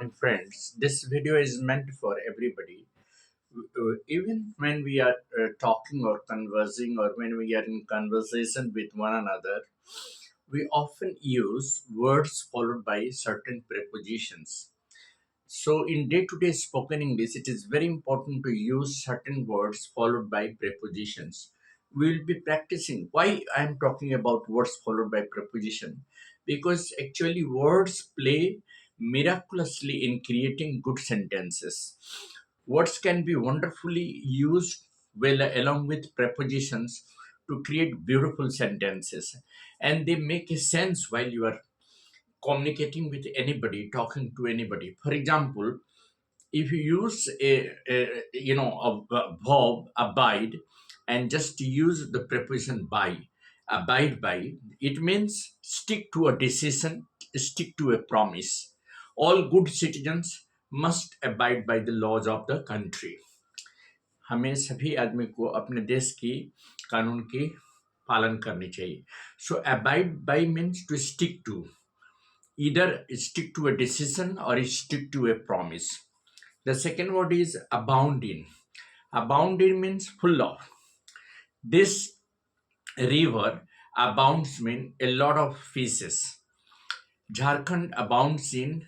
morning, friends. This video is meant for everybody. Even when we are talking or conversing, or when we are in conversation with one another, we often use words followed by certain prepositions. So, in day to day spoken English, it is very important to use certain words followed by prepositions. We will be practicing. Why I am talking about words followed by preposition? Because actually, words play miraculously in creating good sentences. Words can be wonderfully used well along with prepositions to create beautiful sentences, and they make a sense while you are communicating with anybody, talking to anybody. For example, if you use a verb abide and just use the preposition by, abide by, it means stick to a decision, stick to a promise. All good citizens must abide by the laws of the country. हमें सभी आदमी को अपने देश की कानून की पालन करनी चाहिए. So abide by means to stick to, either stick to a decision or stick to a promise. The second word is abound in. Abound in means full of. This river abounds mean a lot of fishes. Jharkhand abounds in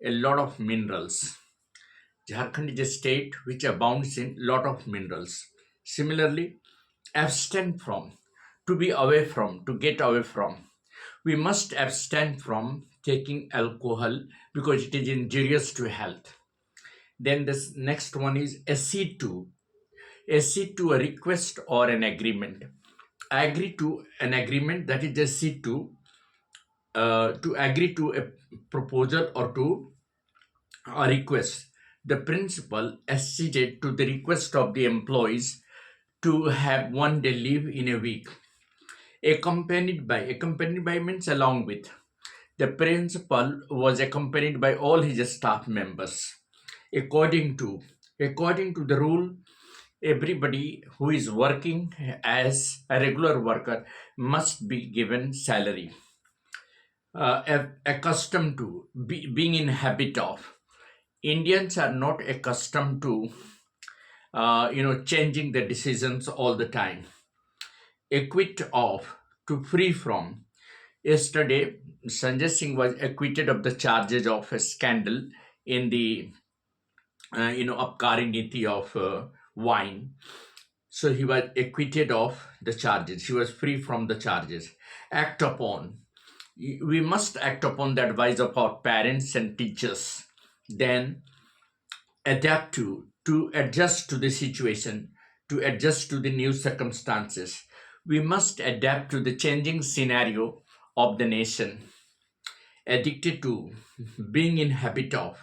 a lot of minerals. Jharkhand is a state which abounds in lot of minerals. Similarly, abstain from, to be away from, to get away from. We must abstain from taking alcohol because it is injurious to health. Then this next one is accede to. Accede to a request or an agreement. I agree to an agreement, that is accede to agree to a proposal or to a request. The principal acceded to the request of the employees to have 1 day leave in a week. Accompanied by means along with. The principal was accompanied by all his staff members. According to, according to the rule, everybody who is working as a regular worker must be given salary. Accustomed to, being in habit of. Indians are not accustomed to changing the decisions all the time. Acquit of, to free from. Yesterday, Sanjay Singh was acquitted of the charges of a scandal in the Abkari Niti of wine. So he was acquitted of the charges. He was free from the charges. Act upon. We must act upon the advice of our parents and teachers. Then adapt to adjust to the situation, to adjust to the new circumstances. We must adapt to the changing scenario of the nation. Addicted to, being in habit of.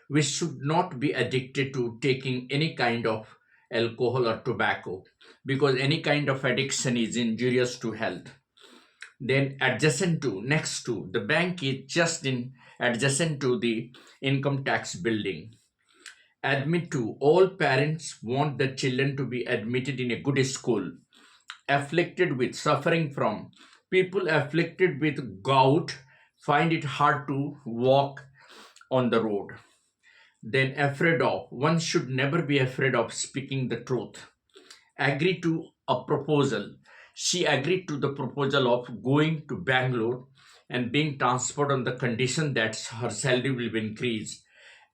We should not be addicted to taking any kind of alcohol or tobacco, because any kind of addiction is injurious to health. Then adjacent to, next to, the bank is just in adjacent to the income tax building. Admit to, all parents want their children to be admitted in a good school. Afflicted with, suffering from. People afflicted with gout find it hard to walk on the road. Then afraid of, one should never be afraid of speaking the truth. Agree to a proposal. She agreed to the proposal of going to Bangalore and being transferred on the condition that her salary will be increased.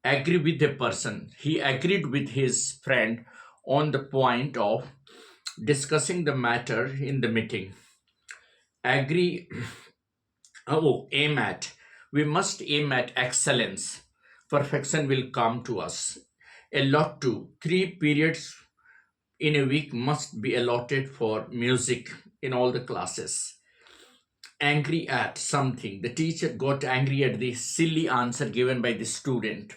Agree with a person. He agreed with his friend on the point of discussing the matter in the meeting. Agree, aim at. We must aim at excellence. Perfection will come to us. Allot to. 3 periods in a week must be allotted for music in all the classes. Angry at something. The teacher got angry at the silly answer given by the student.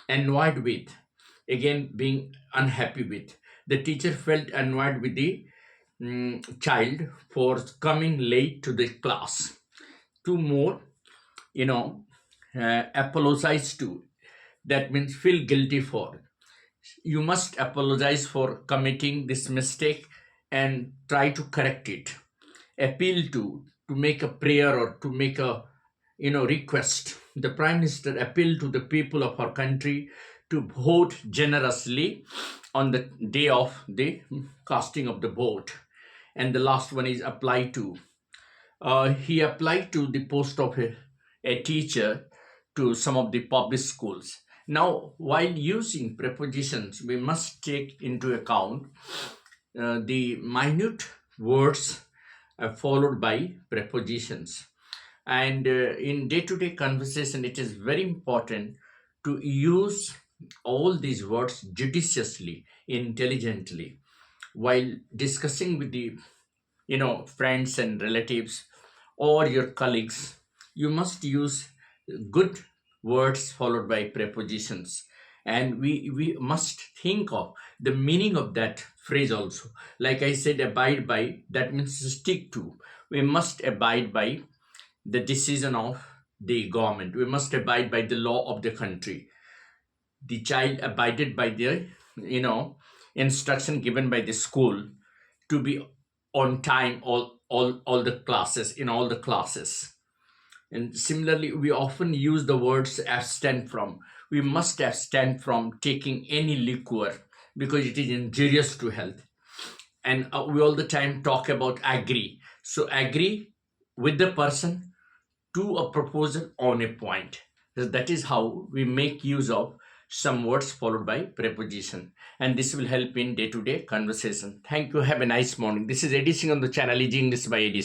Annoyed with. Again, being unhappy with. The teacher felt annoyed with the child for coming late to the class. Two more, you know, apologize to. That means feel guilty for. You must apologize for committing this mistake and try to correct it. Appeal to make a prayer or to make a request. The Prime Minister appealed to the people of our country to vote generously on the day of the casting of the vote. And the last one is apply to. He applied to the post of a teacher to some of the public schools. Now, while using prepositions, we must take into account the minute words followed by prepositions. And in day to day conversation, it is very important to use all these words judiciously, intelligently, while discussing with the friends and relatives or your colleagues. You must use good words followed by prepositions, and we must think of the meaning of that phrase also. Like I said, abide by, that means stick to. We must abide by the decision of the government. We must abide by the law of the country. The child abided by the you know instruction given by the school to be on time all the classes, in all the classes. And similarly, we often use the words abstain from. We must abstain from taking any liquor because it is injurious to health. And we all the time talk about agree. So agree with the person to a proposal on a point. So that is how we make use of some words followed by preposition. And this will help in day-to-day conversation. Thank you. Have a nice morning. This is Eddie Singh on the channel Easy English by Eddie.